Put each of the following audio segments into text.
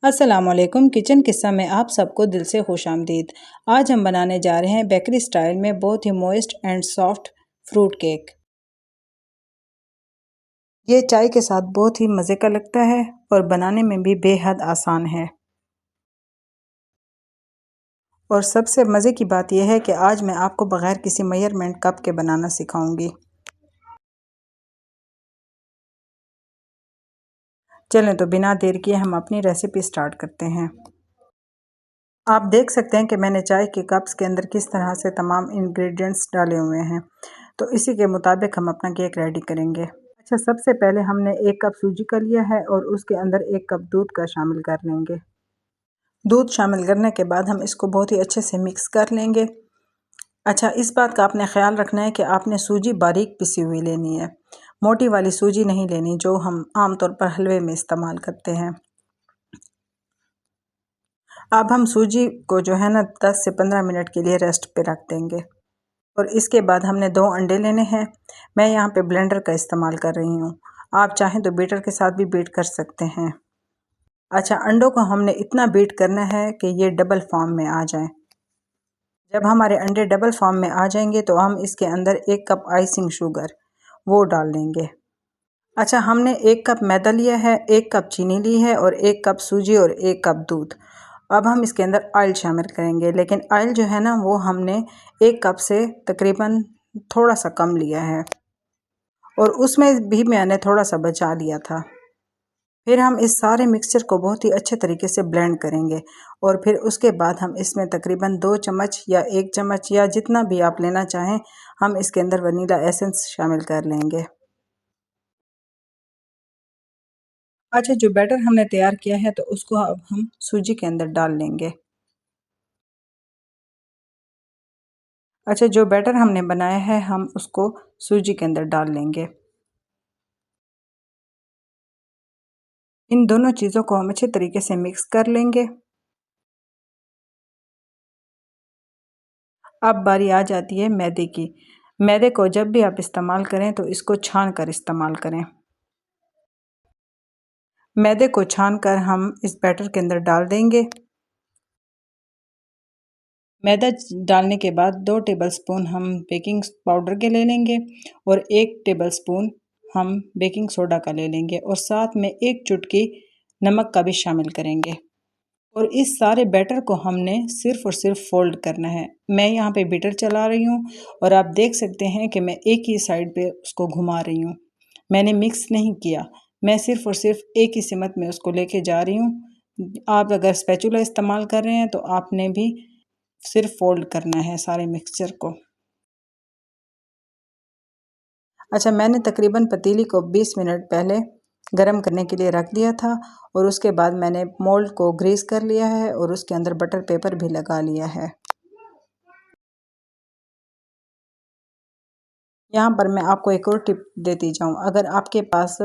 अस्सलामुअलैकुम। किचन किस्सा में आप सबको दिल से खुशामदीद। आज हम बनाने जा रहे हैं बेकरी स्टाइल में बहुत ही moist and soft fruit cake. ये चाय के साथ बहुत ही मज़े का लगता है और बनाने में भी बेहद आसान है। और सबसे मज़े की बात यह है कि आज मैं आपको बग़ैर किसी मेजरमेंट कप के बनाना सिखाऊंगी। चलें तो बिना देर किए हम अपनी रेसिपी स्टार्ट करते हैं। आप देख सकते हैं कि मैंने चाय के कप्स के अंदर किस तरह से तमाम इंग्रेडिएंट्स डाले हुए हैं। तो इसी के मुताबिक हम अपना केक रेडी करेंगे। अच्छा, सबसे पहले हमने 1 कप सूजी का लिया है और उसके अंदर 1 कप दूध का शामिल कर लेंगे। दूध शामिल करने के बाद हम इसको बहुत ही अच्छे से मिक्स कर लेंगे। अच्छा, इस बात का आपने ख्याल रखना है कि आपने सूजी बारीक पिसी हुई लेनी है, मोटी वाली सूजी नहीं लेनी जो हम आमतौर पर हलवे में इस्तेमाल करते हैं। अब हम सूजी को जो है ना 10 से 15 मिनट के लिए रेस्ट पे रख देंगे। और इसके बाद हमने 2 अंडे लेने हैं। मैं यहाँ पे ब्लेंडर का इस्तेमाल कर रही हूँ, आप चाहें तो बीटर के साथ भी बीट कर सकते हैं। अच्छा, अंडों को हमने इतना बीट करना है कि ये डबल फॉर्म में आ जाए। जब हमारे अंडे डबल फॉर्म में आ जाएंगे तो हम इसके अंदर 1 कप आइसिंग शुगर वो डाल देंगे। अच्छा, हमने 1 कप मैदा लिया है, 1 कप चीनी ली है और 1 कप सूजी और 1 कप दूध। अब हम इसके अंदर ऑयल शामिल करेंगे, लेकिन ऑयल जो है ना वो हमने 1 कप से तकरीबन थोड़ा सा कम लिया है और उसमें भी मैंने थोड़ा सा बचा लिया था। फिर हम इस सारे मिक्सचर को बहुत ही अच्छे तरीके से ब्लेंड करेंगे और फिर उसके बाद हम इसमें तकरीबन 2 चम्मच या 1 चम्मच या जितना भी आप लेना चाहें हम इसके अंदर वनीला एसेंस शामिल कर लेंगे। अच्छा, जो बैटर हमने तैयार किया है तो उसको अब हम सूजी के अंदर डाल लेंगे। अच्छा, जो बैटर हमने बनाया है हम उसको सूजी के अंदर डाल लेंगे। इन दोनों चीज़ों को हम अच्छे तरीके से मिक्स कर लेंगे। अब बारी आ जाती है मैदे की। मैदे को जब भी आप इस्तेमाल करें तो इसको छान कर इस्तेमाल करें। मैदे को छान कर हम इस बैटर के अंदर डाल देंगे। मैदा डालने के बाद 2 टेबलस्पून हम बेकिंग पाउडर के ले लेंगे और 1 टेबलस्पून हम बेकिंग सोडा का ले लेंगे और साथ में 1 चुटकी नमक का भी शामिल करेंगे। और इस सारे बैटर को हमने सिर्फ़ और सिर्फ फ़ोल्ड करना है। मैं यहाँ पे बीटर चला रही हूँ और आप देख सकते हैं कि मैं एक ही साइड पे उसको घुमा रही हूँ। मैंने मिक्स नहीं किया, मैं सिर्फ़ और सिर्फ एक ही सिमत में उसको लेके जा रही हूँ। आप अगर स्पैचुला इस्तेमाल कर रहे हैं तो आपने भी सिर्फ फ़ोल्ड करना है सारे मिक्सचर को। अच्छा, मैंने तकरीबन पतीली को 20 मिनट पहले गरम करने के लिए रख दिया था और उसके बाद मैंने मोल्ड को ग्रीस कर लिया है और उसके अंदर बटर पेपर भी लगा लिया है। यहाँ पर मैं आपको एक और टिप देती जाऊँ, अगर आपके पास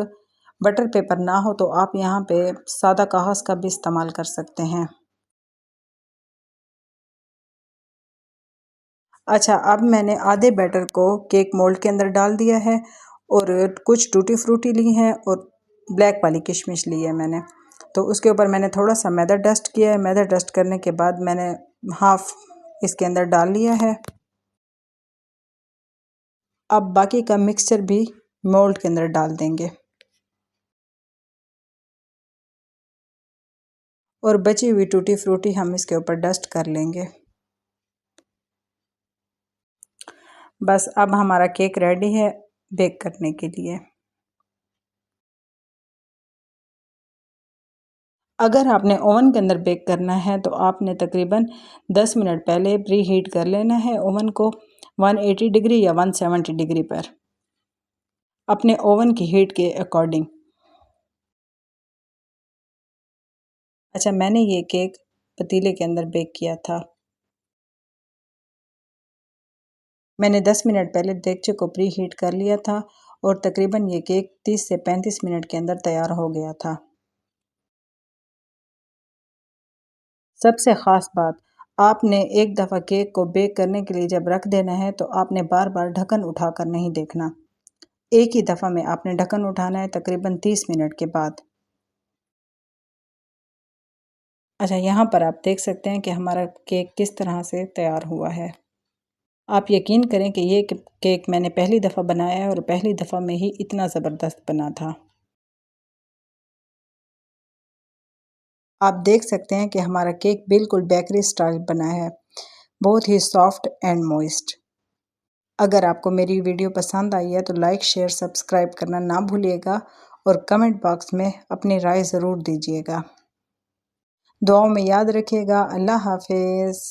बटर पेपर ना हो तो आप यहाँ पे सादा कागज़ का भी इस्तेमाल कर सकते हैं। अच्छा, अब मैंने आधे बैटर को केक मोल्ड के अंदर डाल दिया है और कुछ टूटी फ्रूटी ली हैं और ब्लैक वाली किशमिश ली है मैंने। तो उसके ऊपर मैंने थोड़ा सा मैदा डस्ट किया है। मैदा डस्ट करने के बाद मैंने हाफ इसके अंदर डाल लिया है। अब बाकी का मिक्सचर भी मोल्ड के अंदर डाल देंगे और बची हुई टूटी फ्रूटी हम इसके ऊपर डस्ट कर लेंगे। बस अब हमारा केक रेडी है बेक करने के लिए। अगर आपने ओवन के अंदर बेक करना है तो आपने तकरीबन 10 मिनट पहले प्री हीट कर लेना है ओवन को 180 डिग्री या 170 डिग्री पर, अपने ओवन की हीट के अकॉर्डिंग। अच्छा, मैंने ये केक पतीले के अंदर बेक किया था। मैंने 10 मिनट पहले देगचे को प्री हीट कर लिया था और तकरीबन ये केक 30 से 35 मिनट के अंदर तैयार हो गया था। सबसे ख़ास बात, आपने एक दफ़ा केक को बेक करने के लिए जब रख देना है तो आपने बार बार ढक्कन उठाकर नहीं देखना। एक ही दफ़ा में आपने ढक्कन उठाना है तकरीबन 30 मिनट के बाद। अच्छा, यहाँ पर आप देख सकते हैं कि हमारा केक किस तरह से तैयार हुआ है। आप यकीन करें कि ये केक मैंने पहली दफ़ा बनाया है और पहली दफ़ा में ही इतना ज़बरदस्त बना था। आप देख सकते हैं कि हमारा केक बिल्कुल बेकरी स्टाइल बना है, बहुत ही सॉफ्ट एंड मॉइस्ट। अगर आपको मेरी वीडियो पसंद आई है तो लाइक, शेयर, सब्सक्राइब करना ना भूलिएगा और कमेंट बॉक्स में अपनी राय ज़रूर दीजिएगा। दुआओं में याद रखिएगा। अल्लाह हाफ़िज़।